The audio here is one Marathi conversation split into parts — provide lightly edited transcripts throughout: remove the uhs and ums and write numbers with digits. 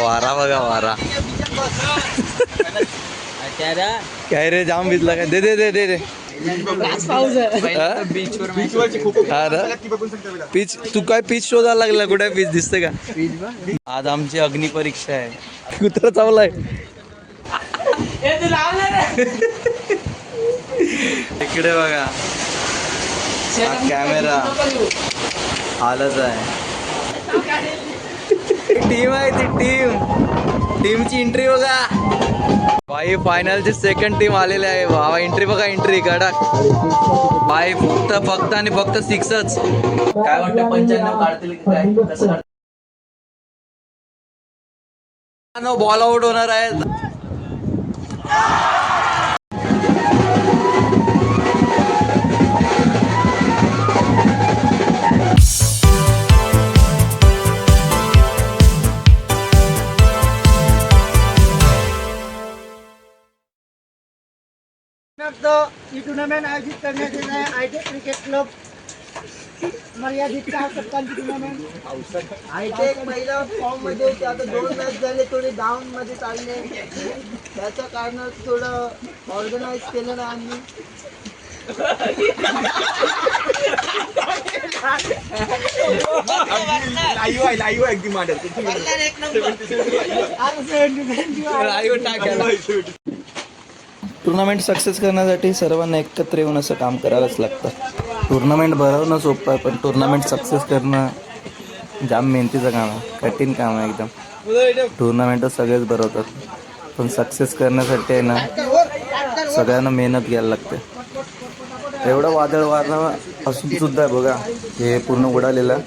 वारा बघा वारा. काय रे जाम भिजला काय? दे दे दे दे दे. पीच तू काय पीच शोधायला लागला? कुठे पीच दिसते का? आज आमची अग्निपरीक्षा आहे. कुत्रा चावलाय. इकडे बघा कॅमेरा आलंच आहे. टीम आहे ती टीमची एंट्री बघा भाई. फायनलची सेकंड टीम आलेली आहे. भावा एंट्री बघा, एंट्री कडक भाई. फक्त आणि फक्त सिक्सच. काय वाटतं 95 काढतील की काय? कसं काढतील? बॉल आउट होणार आहे. ही टूर्नामेंट आयोजित करण्यात येत आहे. आयटेक क्रिकेट क्लब मर्यादित 4 षटकांची टूर्नामेंट. आयटेक पहिल्या फॉर्म मध्ये होते. आता 2 मॅच झाले, थोडे डाऊन मध्ये चालले. त्याच्या कारण थोडं ऑर्गनाइज केलं नाही आम्ही. टुर्नामेंट सक्सेस करण्यासाठी सर्वांना एकत्र येऊन असं काम करावंच लागतं. टुर्नामेंट भरवणं सोपं आहे, पण टुर्नामेंट सक्सेस करणं जाम मेहनतीचं काम आहे, कठीण काम आहे एकदम. टुर्नामेंटच सगळेच भरवतात, पण सक्सेस करण्यासाठी आहे ना सगळ्यांना मेहनत घ्यायला लागते. एवढं वादळ वारा असून सुद्धा बघा हे पूर्ण उडालेलं.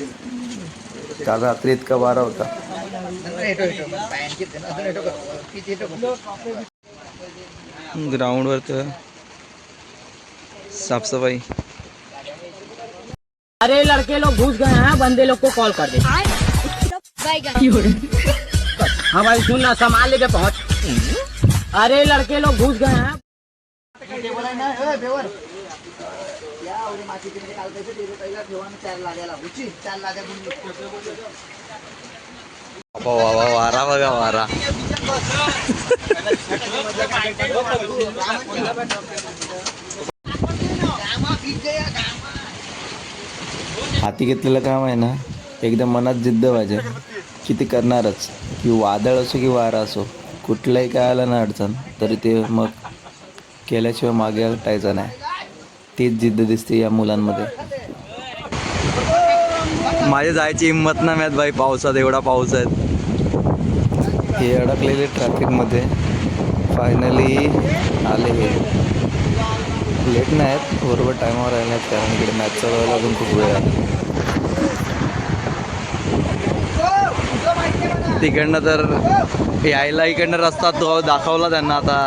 काल रात्री इतका वारा होता. ग्राउंडवर तर साफसफाई. अरे लड़के लोग घुस गए हैं, बंदे लोग को कॉल कर दे. हाँ भाई सुन ना, सामान लेके पहुंच. अरे लड़के लोग घुस गए हैं. वारा बघा वारा. हाती घेतलेलं काम आहे ना एकदम मनात जिद्द पाहिजे की ते करणारच. की वादळ असो की वारा असो, कुठलंही काय आलं ना अडचण तरी ते मग केल्याशिवाय मागे हटायचं नाही. तीच जिद्द दिसते या मुलांमध्ये. माझी जायची हिंमत नाही मिळत भाई पावसात. एवढा पाऊस आहे. हे अडकलेले ट्रॅफिकमध्ये फायनली आले. हे लेट नाही आहेत, बरोबर टायमावर आले नाहीत, कारण इकडे मॅच चालू व्हायला अजून खूप वेळ आहे. तिकडनं तर यायला इकडनं रस्ता तो दाखवला त्यांना. आता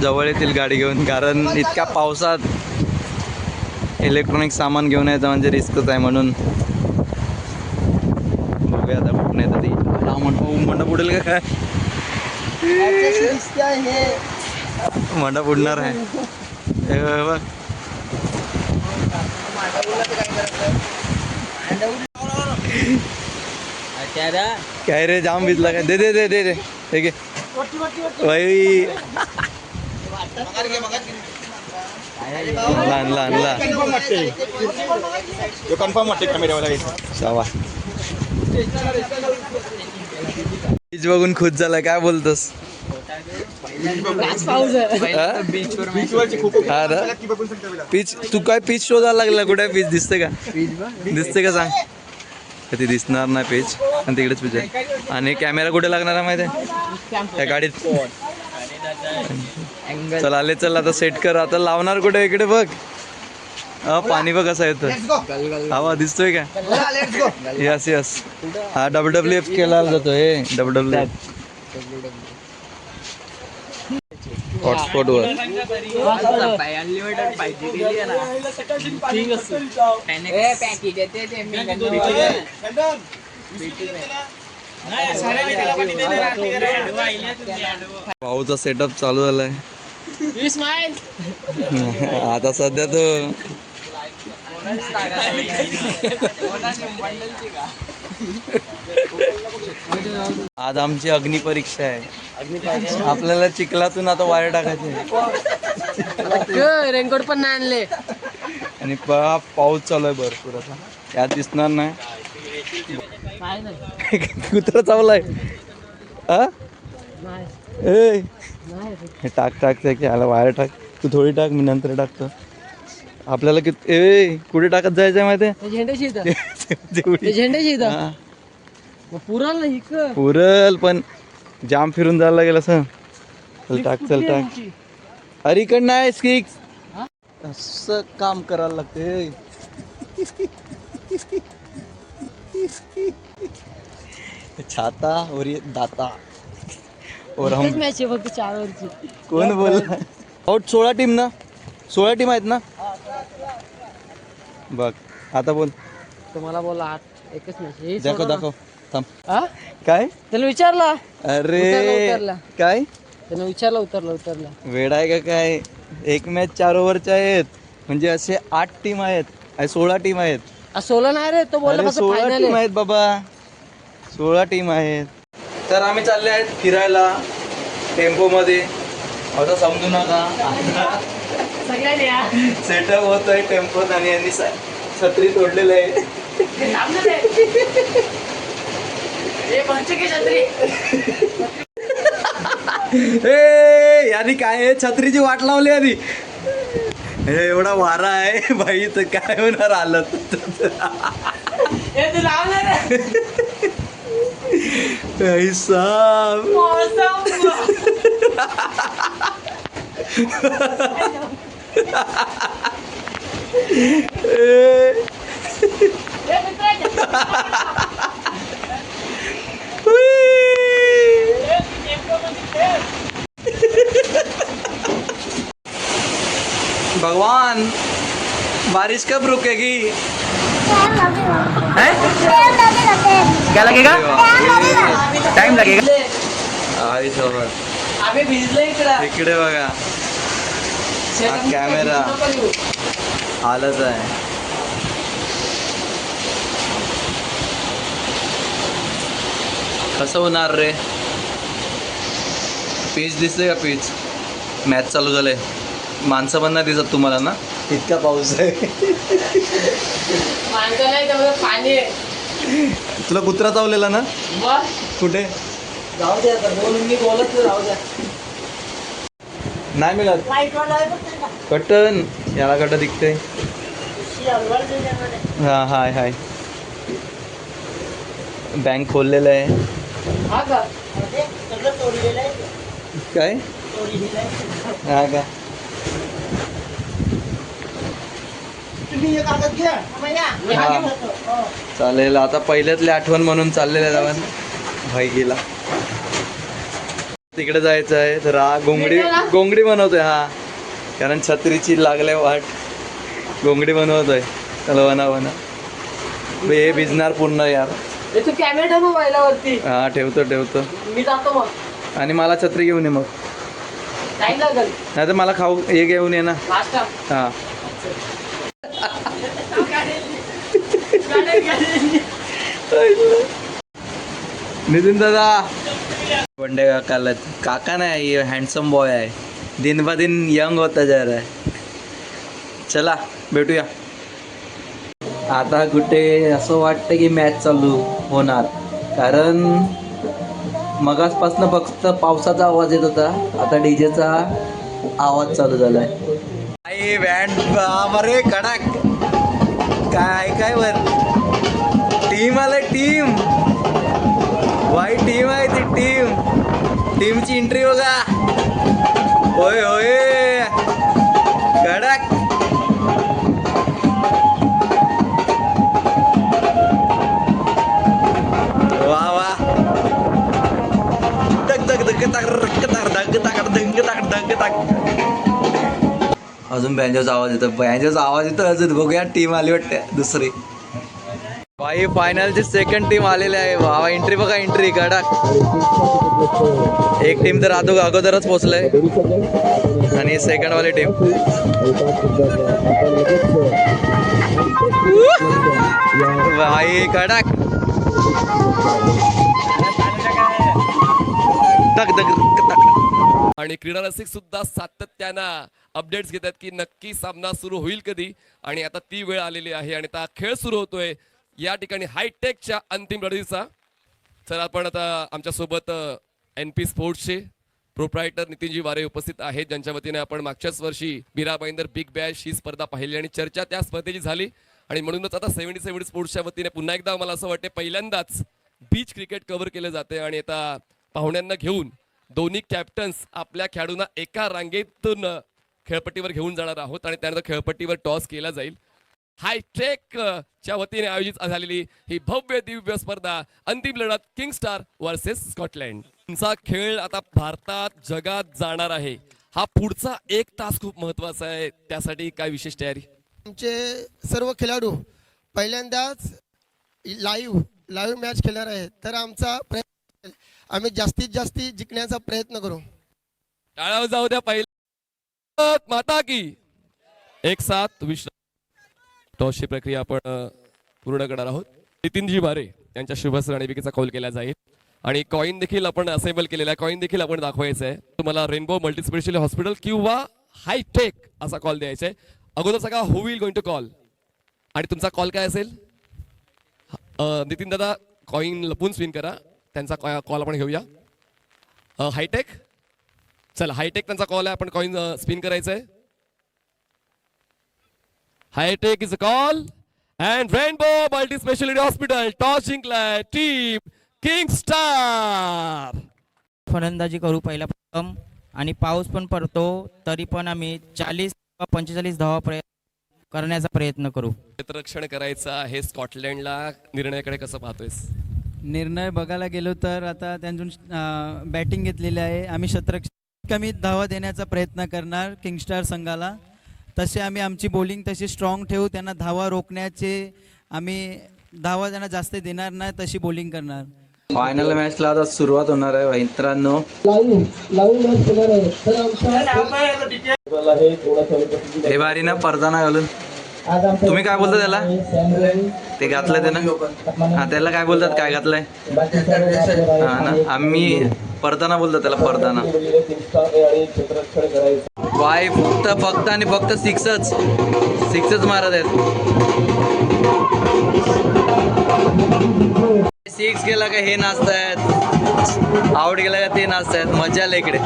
जवळ येतील गाडी घेऊन, कारण इतक्या पावसात इलेक्ट्रॉनिक सामान घेऊन यायचं म्हणजे रिस्कच आहे. म्हणून बघूया आता कुठं नाही तर ती मंडप उडेल का काय? मंडप उडणार आहे. बघ काय रे जाम भिजला काय? दे दे दे दे दे ठीक आहे भाई. आणला कन्फर्म वाटते कॅमेरावाला. बीच बघून खुश झाला. काय बोलतोस? पीच तू काय पीच शोधायला लागला? कुठे पीच दिसते का? दिसते का सांग? ती दिसणार नाही पीच. आणि तिकडेच पीच आहे. आणि कॅमेरा कुठे लागणार आहे माहिती आहे? त्या गाडीत. चल आले, चल आता सेट कर. आता लावणार कुठे? इकडे बघ. पाणी बघ कसं येतं. हवा दिसतोय का? Yes yes. हा WWF केला जातोय. WWF हॉटस्पॉटवर. पाऊचा सेटअप चालू झालाय. आता सध्या तो आज आमची अग्निपरीक्षा आहे. आपल्याला चिखलातून आता वायर टाकायचे रेनकोट पण नाही आणले. आणि पाऊस चालू आहे भरपूर. असा यात दिसणार नाही. काय नाही कुत्रा चावलाय. हा नाही ए नाही हे टाक की याला वायर टाक. तू थोडी टाक, मी नंतर टाकतो. आपल्याला ए कुठे टाकत जायचंय माहिती आहे? झेंड्याशी इथं जेवढी झेंड्याशी इथं हा, मग पुराल ना इक पुरल पण जाम फिरून जायला लागेल असं. चल टाक. अरे इकडं नाही स्किक्स. असं काम करायला लागते. छाता और ये दाता और हम मॅच आहे फक्त 4 ओव्हरची. कोण बोलला? आउट 16 टीम ना? 16 टीम आहेत ना? बघ आता बोल. तुम्हाला बोला 8 एकच मॅच. दाखव थांब. हा काय त्याला विचारला अरे उतरला. काय त्यानं विचारला उतरला वेळ आहे का काय? एक मॅच 4 ओव्हरच्या आहेत म्हणजे असे 8 टीम आहेत. 16 टीम आहेत. 16 नाही रे तो बोलला अरे फक्त 16 फायनल टीम आहे. आहेत बाबा. 16 टीम आहेत. तर आम्ही चालले आहेत फिरायला टेम्पो मध्ये. आता समजू नका सगळ्यांनी या. सेटअप होत आहे टेम्पोत आणि यांनी छत्री तोडलेलं आहे. थांब ना रे. ए पंचकी छत्री. ए यानी काय आहे, छत्रीची वाट लावली यांनी. हे एवढा वारा आहे भाई, तर काय होणार आलं. ए तू लाव ना रे. साहब भगवान बारिश कब रुकेगी? क्या लगेगा? टाइम लगेगा. आई सोबत आम्ही भिजले इकडं. इकडे बघा हा कॅमेरा हालच आहे. कसं होणार रे? पीच दिसते का? पीच मॅच चालू झालंय. माणसं पण नाही दिसत तुम्हाला ना? इतका पाऊस आहे. माणसं नाही त्यामध्ये पाणी आहे. तुला कुत्रा चावलेला ना? बस कुठे? जाऊ द्या आता. मी बोलत राहू द्या. नाही मिळत कटन. याला कट दिखते. हा हाय हाय. बँक खोललेलं आहे. हा का? काय हा का? तुम्ही एक कागद घ्या. हा. चालेल. आता पहिल्यातली आठवण म्हणून चाललेलं आहे आपण भाई गेला. तिकडे जायचं आहे तर हा गोंगडी बनवतोय. हा कारण छत्रीची लागल्या वाट गोंगडी बनवतोय. चला वना हे भिजणार पूर्ण यार. तू कॅमेरा ठेव मोबाईलवरती. हा ठेवतो. मी जातो मग. आणि मला छत्री घेऊन ये मग. टाइम लागेल. नाही तर मला खाऊ हे घेऊन ये ना. लास्ट हा नितीन दादा बंडे काका नाही, ये हँडसम बॉय आहे. दिन ब दिन यंग होता जा रहा है. चला भेटूया. आता कुठे असं वाटतं की मॅच चालू होणार, कारण मगासपासून फक्त पावसाचा आवाज येत होता. आता डीजेचा आवाज चालू झालाय. आई बँड बरे कडक. काय वर टीम आलं. टीम वाईट टीम आहे ती. टीमची एंट्री बघा. होय कडक. वा अजून बँजोचा आवाज येतो. अजून बघूया टीम आली वाटते दुसरी. भाई फायनलची सेकंड टीम आलेली आहे. वा एंट्री बघा, एंट्री कडक. एक टीम तर अगोदरच पोहोचलंय आणि सेकंड वाली टीम. भाई कडक. आणि क्रीडा रसिक सुद्धा सातत्यानं अपडेट्स घेतात की नक्की सामना सुरू होईल कधी. आणि आता ती वेळ आलेली आहे आणि आता खेळ सुरू होतोय या ठिकाणी हायटेकच्या अंतिम लढतीचा. तर आपण आता आमच्या सोबत NP स्पोर्ट्सचे प्रोप्रायटर नितीनजी वारे उपस्थित आहेत, ज्यांच्या वतीने आपण मागच्याच वर्षी मीरा भाईंदर बिग बॅश ही स्पर्धा पाहिली आणि चर्चा त्या स्पर्धेची झाली. आणि म्हणूनच आता 77 स्पोर्ट्सच्या वतीने पुन्हा एकदा मला असं वाटते पहिल्यांदाच बीच क्रिकेट कव्हर केलं जाते. आणि आता पाहुण्यांना घेऊन दोन्ही कॅप्टन्स आपल्या खेळाडूंना एका रांगेतून खेळपट्टीवर घेऊन जाणार आहोत आणि त्यानंतर खेळपट्टीवर टॉस केला जाईल. हायटेक च्या वतीने आयोजित झालेली ही भव्य दिव्य स्पर्धा, अंतिम लढत किंगस्टार वर्सेस स्कॉटलँड. तुमचा खेळ आता भारतात जगात जाणार आहे. हा पुढचा 1 तास खूप महत्वाचा आहे, त्यासाठी काय विशेष तयारी? आमचे सर्व खेळाडू पहिल्यांदाच लाईव्ह मॅच खेळणार आहेत, तर आमचा प्रयत्न आम्ही जास्तीत जास्त जिंकण्याचा प्रयत्न करू. टाळ्या जाऊ द्या. पहिला माता की 1-7 विश्राम. टॉसची प्रक्रिया आपण पूर्ण करणार आहोत. नितीनजी वारे यांच्या शुभस रणविकेचा कॉल केला जाईल आणि कॉइन देखील आपण असेंबल केलेला आहे. कॉइन देखील आपण दाखवायचं आहे. तुम्हाला रेनबो मल्टीस्पेशालिटी हॉस्पिटल किंवा हायटेक असा कॉल द्यायचा आहे. अगोदर सांगा हु विल गोइंग टू कॉल आणि तुमचा कॉल काय असेल. नितीन दादा कॉइन लपून स्पिन करा, त्यांचा कॉल आपण घेऊया. हायटेक, चला हायटेक त्यांचा कॉल आहे, आपण कॉइन स्पिन करायचं आहे. Hitech is a call and rainbow multi speciality hospital toss जिंकलाय टीम किंगस्टार. फलंदाजी करू पहिला प्रथम आणि पाऊस पण पडतो तरी पण आम्ही 40-45 धावा करण्याचा प्रयत्न करू. क्षेत्ररक्षण करायचं आहे स्कॉटलँडला. निर्णयाकडे कसं पाहतोयस? निर्णय बघायला गेलो तर आता त्यांतून बॅटिंग घेतलेली आहे. आम्ही कमी धावा देण्याचा प्रयत्न करणार किंगस्टार संघाला. तसे आम्ही आमची बॉलिंग तशी स्ट्रॉंग ठेवू, त्यांना धावा रोखण्याचे आम्ही धावा त्यांना जास्त देणार नाही तशी बॉलिंग करणार. फायनल मॅचला आता सुरुवात होणार आहे मित्रांनो. हे भारी ना परदाना घालून. तुम्ही काय बोलता त्याला? ते घातलंय त्यानं. हा त्याला काय बोलतात? काय घातलंय? हा ना, आम्ही परदाना बोलतो त्याला, परदाना. वाय फक्त आणि फक्त सिक्सच मारत आहेत. 6 गेला का हे नाचतायत, आउट गेला का ते नाचतायत. मजा आली इकडे.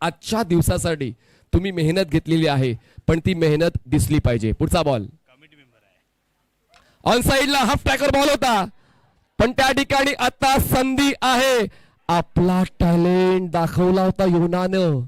आजच्या दिवसासाठी तुम्ही मेहनत घेतलेली आहे, पण ती मेहनत दिसली पाहिजे. पुढचा बॉल ऑन साइडला हाफ ट्रॅकर बॉल होता, पण त्या ठिकाणी आता संधी आहे. आपला टॅलेंट दाखवला होता युनानं,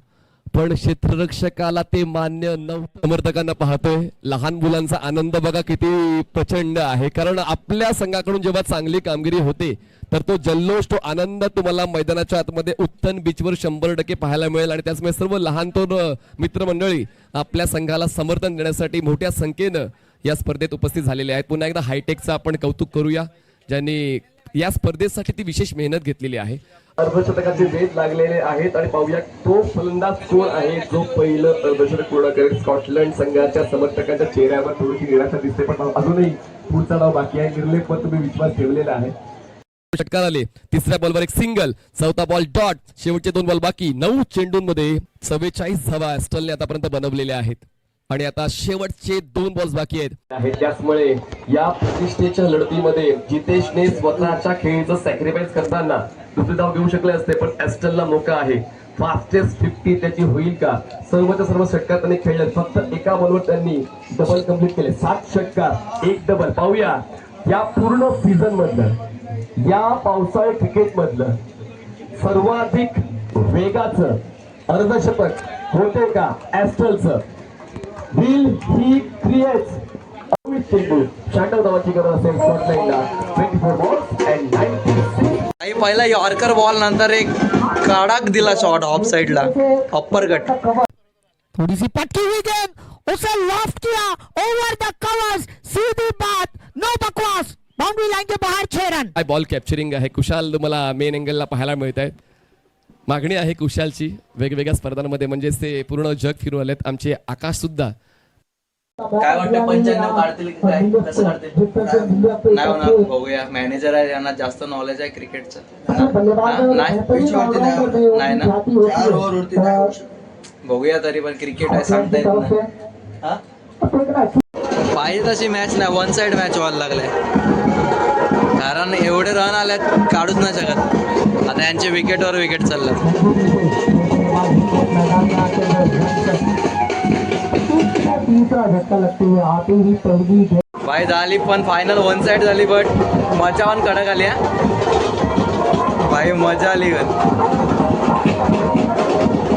पण क्षेत्ररक्षकाला ते मान्य नव्हतं. समर्थकांना पाहतोय, लहान मुलांचा आनंद बघा किती प्रचंड आहे. कारण आपल्या संघाकडून जेव्हा चांगली कामगिरी होते तर तो जल्लोष, तो आनंद तुम्हाला मैदानाच्या आतमध्ये उत्तन बीचवर 100% पाहायला मिळेल. आणि त्याचमुळे सर्व लहान थोर मित्रमंडळी आपल्या संघाला समर्थन देण्यासाठी मोठ्या संख्येनं या स्पर्धेत उपस्थित झालेले आहेत. पुन्हा एकदा हायटेकचं आपण कौतुक करूया, ज्यांनी या स्पर्धेसाठी ती विशेष मेहनत घेतलेली आहे. अर्धशतकाचे वेध लागलेले आहेत आणि पाहूया तो फलंदाज कोण आहे जो पहिलं अर्धशतक पूर्ण करेल. स्कॉटलंड संघाच्या समर्थकांच्या चेहऱ्यावर थोडीशी निराशा दिसते, पण अजूनही पुढचा डाव बाकी आहे. निर्लेपवर तुम्ही विश्वास ठेवलेला आहे. षटकार आले. तिसऱ्या बॉलवर एक सिंगल, चौथा बॉल डॉट, शेवटचे 2 बॉल बाकी. 9 चेंडूंमध्ये 44 धावा ॲस्टलने आतापर्यंत बनवलेल्या आहेत आणि आता शेवटचे 2 बॉल्स बाकी आहेत. त्याचमुळे या प्रतिष्ठेच्या लढतीमध्ये जितेशने स्वतःच्या खेळीचं सॅक्रिफाईस करताना दुसरे धाव घेऊ शकले असते, पण ॲस्टलला मोका आहे. फास्टेस्ट 50 त्याची होईल का? सर्वच्या सर्व षटकार त्यांनी खेळले. फक्त एका बॉलवर त्यांनी डबल कंप्लीट केले. 7 षटकार 1 डबल. पाहूया या पूर्ण सीझन मधलं, या पावसाळी क्रिकेट मधलं सर्वाधिक वेगाचं अर्धशतक होते का ॲस्टलचं? will he creates with चेंडू 96 धावांची गरज असेल स्कॉटलंडला 24 बॉल्स अँड 96. आई पहिला यॉर्कर बॉल नंतर एक कडक दिला शॉट ऑफ साइडला अप्पर कट. थोड़ी सी पटकी हुई गेंद, उसे लॉफ्ट किया ओवर द कवर्स, सीधी बात, नो बकवास, बाउंड्री लाइन के बाहर 6 रन. बॉल कॅप्चरिंग आहे. कुशाल तुम्हाला मेन एंगलला पाहायला मिळत आहेत. मागणी आहे कुशालची वेगवेगळ्या स्पर्धांमध्ये, म्हणजे ते पूर्ण जग फिरून आलेत. आमचे आकाश सुद्धा. काय वाटतं 95 काढतील की काय, कसं काढतील? नाही होणार, बघूया. मॅनेजर आहे, यांना जास्त नॉलेज आहे क्रिकेटचं. नाही ना, 4 ओव्हरवरती बघूया. तरी पण क्रिकेट आहे, सांगता येत नाही. पाहिजे तशी मॅच नाही, वन साइड मॅच व्हायला लागलाय. कारण एवढे रन आल्यात, काढूच नाही शकत. आता यांचे विकेटवर विकेट चाललं. भाई झाली पण फायनल वन साइड झाली, बट मजा पण कडक आली. भाई मजा आली,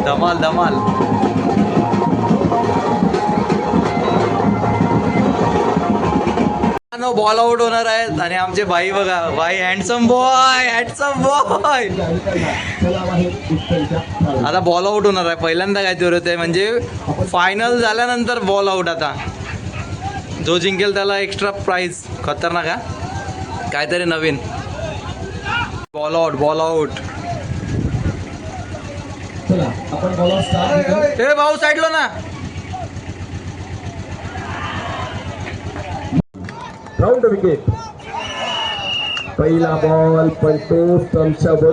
धमाल धमाल. बॉल आउट होणार आहेत आणि आमचे भाई बघा, भाई हँडसम बॉय, हँडसम बॉय. आता बॉल आउट होणार आहे. पहिल्यांदा काय होत आहे, म्हणजे फायनल झाल्यानंतर बॉल आउट. आता जो जिंकेल त्याला एक्स्ट्रा प्राइज. खतरनाक का काहीतरी नवीन. Ball out, ball out. हे भाऊ साईडलो ना. Round wicket. पहिला बॉल पण तो स्टंपच्या वर.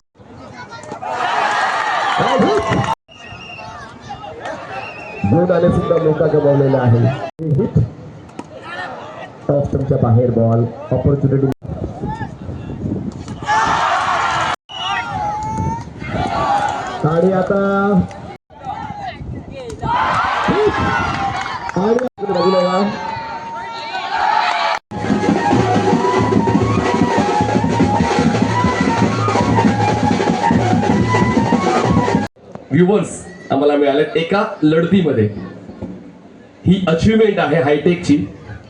जोडाने सुद्धा मोठा गमावलेला आहे. हिट ऑफ स्टंपच्या बाहेर बॉल. ऑपॉर्च्युनिटी. आणि आता व्ह्युअर्स आम्हाला मिळालेत एका लढतीमध्ये. ही अचिव्हमेंट आहे हायटेकची,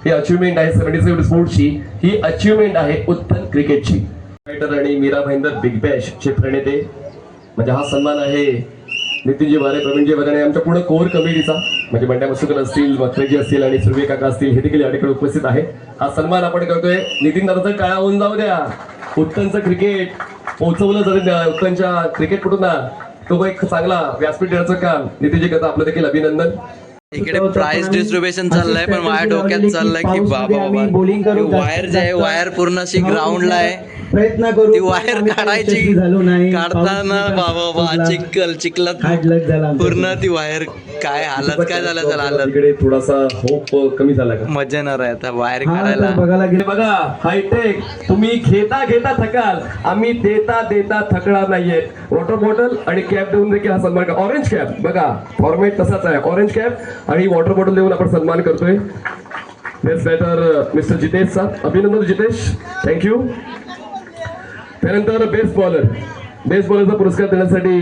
ही अचिव्हमेंट आहे 77 स्पोर्ट्सची, ही अचिव्हमेंट आहे उत्तम क्रिकेटची. आणि मीरा भाईंदर बिग बॅश चे प्रणेते. म्हणजे हा सन्मान आहे नितीनजी वारे, प्रवीणजी वगैरे आणि आमच्या पूर्ण कोर कमिटीचा. म्हणजे बंड्या मसुकर असतील, मथरेजी असतील आणि सुर्वे काका असतील, हे देखील या ठिकाणी उपस्थित आहे. हा सन्मान आपण करतोय. नितीन दादाचा टाळा होऊन जाऊ द्या. उत्तमचं क्रिकेट पोहोचवलं जातं उत्तमच्या क्रिकेटपटूंना. तो एक चांगला व्यासपीठ देण्याचं काम नितीनजी करता. आपलं देखील अभिनंदन. इकडे प्राइस डिस्ट्रीब्युशन चाललंय, पण माझ्या डोक्यात चाललंय की बाबा वायर जे आहे, वायर पूर्ण अशी ग्राउंडला आहे. प्रयत्न करू. ती वायर काढायची, काढताना बाबा चिखलात पूर्ण ती वायर. काय हालत काय झालं त्याला, हालत. इकडे थोडासा होप कमी झाला का. मजा येणार आहे आता वायर काढायला. बघायला गेले बघा हायटेक, तुम्ही घेता घेता थकाल, आम्ही देता देता थकणार नाहीये. वॉटर बॉटल आणि कॅप देऊन देखील हा सन्मान. ऑरेंज कॅप बघा, फॉर्मेट तसाच आहे. ऑरेंज कॅप आणि वॉटर बॉटल देऊन आपण सन्मान करतोय. बेस्ट बॅटर मिस्टर जितेशचा. अभिनंदन जितेश, थँक्यू. त्यानंतर बेस्ट बॉलर. बेस्ट बॉलरचा पुरस्कार देण्यासाठी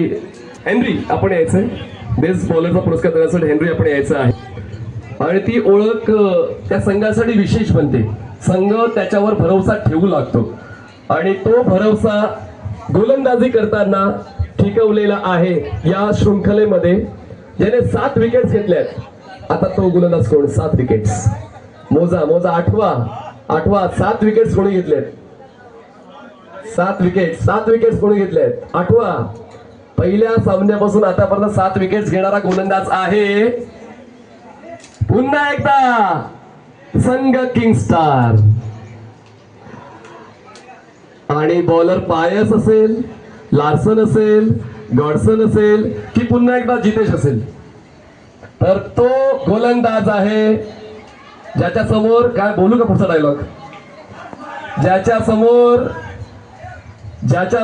हेनरी आपण यायचंय. बेस्ट बॉलरचा पुरस्कार देण्यासाठी हेनरी आपण यायचं आहे. आणि ती ओळख त्या संघासाठी विशेष बनते. संघ त्याच्यावर भरवसा ठेवू लागतो आणि तो भरवसा गोलंदाजी करताना टिकवलेला आहे या शृंखलेमध्ये. ज्याने 7 विकेट्स घेतल्यात. आता तो गोलंदाज कोण? 7 विकेट्स. मोजा मोजा. आठवा 7 विकेट्स कोणी घेतलेत? 7 विकेट्स कोणी घेतलेत? आठवा. पहिल्या सामन्यापासून आतापर्यंत 7 विकेट्स घेणारा गोलंदाज आहे पुन्हा एकदा संघ किंगस्टार. आणि बॉलर पायस असेल, लार्सन असेल, गॉडसन असेल की पुन्हा एकदा जितेश असेल, तर तो गोलंदाज आहे ज्याच्या समोर काय बोलू का पुढचा डायलॉग, ज्याच्या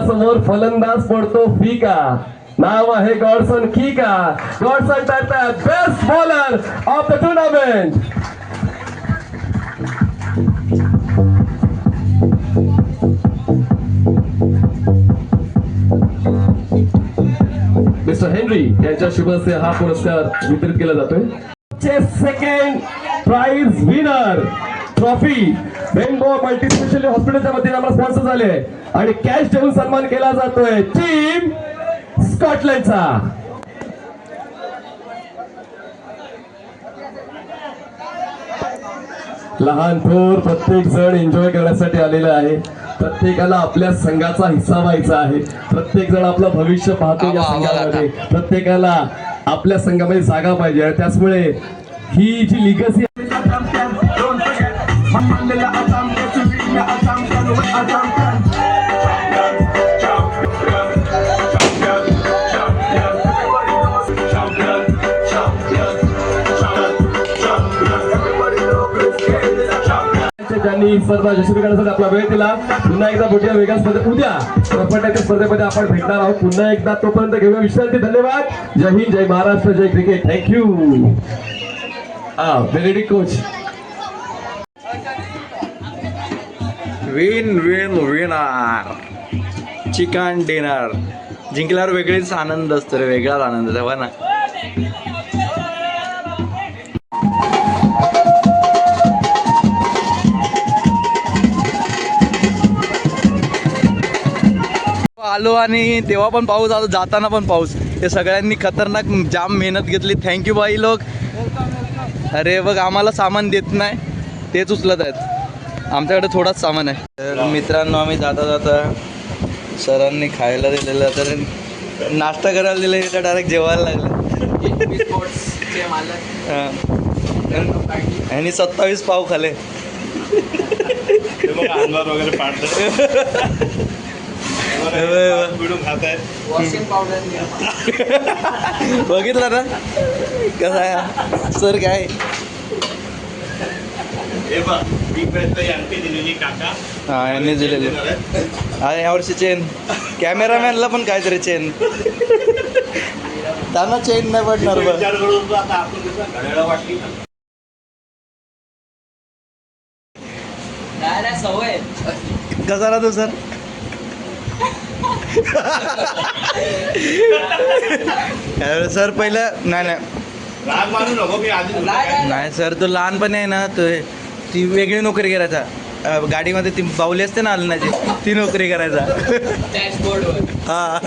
समोर फलंदाज पडतो फिका. नाव आहे गॉडसन किका. गॉडसन ठरतात best bowler of the tournament. Mister Henry यांच्या शुभ हस्ते हा पुरस्कार वितरित केला जातोय. Second prize winner trophy Rainbow multi speciality हॉस्पिटलच्या वतीने आम्हाला स्पॉन्सर झाले आणि कॅश देऊन सन्मान केला जातोय टीम स्कॉटलंडचा. लहान थोर प्रत्येक जण एन्जॉय करण्यासाठी आलेला आहे. प्रत्येकाला आपल्या संघाचा हिस्सा व्हायचा आहे. प्रत्येक जण आपलं भविष्य पाहतो या संघामध्ये. प्रत्येकाला आपल्या संघामध्ये जागा पाहिजे आणि त्याचमुळे ही जी लिगसी ज्यांनी स्पर्धा यशस्वी करण्यासाठी आपला वेळ दिला. पुन्हा एकदा मोठ्या वेगळ्या स्पर्धेत उद्या रपाट्याच्या स्पर्धेमध्ये आपण भेटणार आहोत पुन्हा एकदा. तोपर्यंत घेऊया विश्रांती. धन्यवाद. जय हिंद, जय महाराष्ट्र, जय cricket. Thank you. Very coach. Win win winner chicken dinner. जिंकल्यावर वेगळीच आनंद असतो रे, वेगळाच आनंद तेव्हा ना. आलो आणि तेव्हा पण पाऊस आलो, जाताना पण पाऊस. हे सगळ्यांनी खतरनाक जाम मेहनत घेतली. थँक्यू बाई लोक. अरे बघ आम्हाला सामान देत नाही, तेच उचलत आहेत. आमच्याकडे थोडाच सामान आहे. तर मित्रांनो आम्ही जाता जाता सरांनी खायला दिलेलं, तर नाश्ता करायला दिलं, इथं डायरेक्ट जेवायला लागलं. आणि 27 पाव खाले. बघितलं ना कसं आहे सर. काय हा यांनी दिलेले. आणि यावर्षी चेन कॅमेरामॅनला पण काहीतरी चेन. त्यांना चेन नाही पडणार बघ. सवय कसा राहतो सर. सर पहिलं नाही नाही सर, तो लहानपणी आहे ना, तो ती वेगळी नोकरी करायचा. गाडीमध्ये ती बाहुली असते ना हलण्याची, ती नोकरी करायचा. हा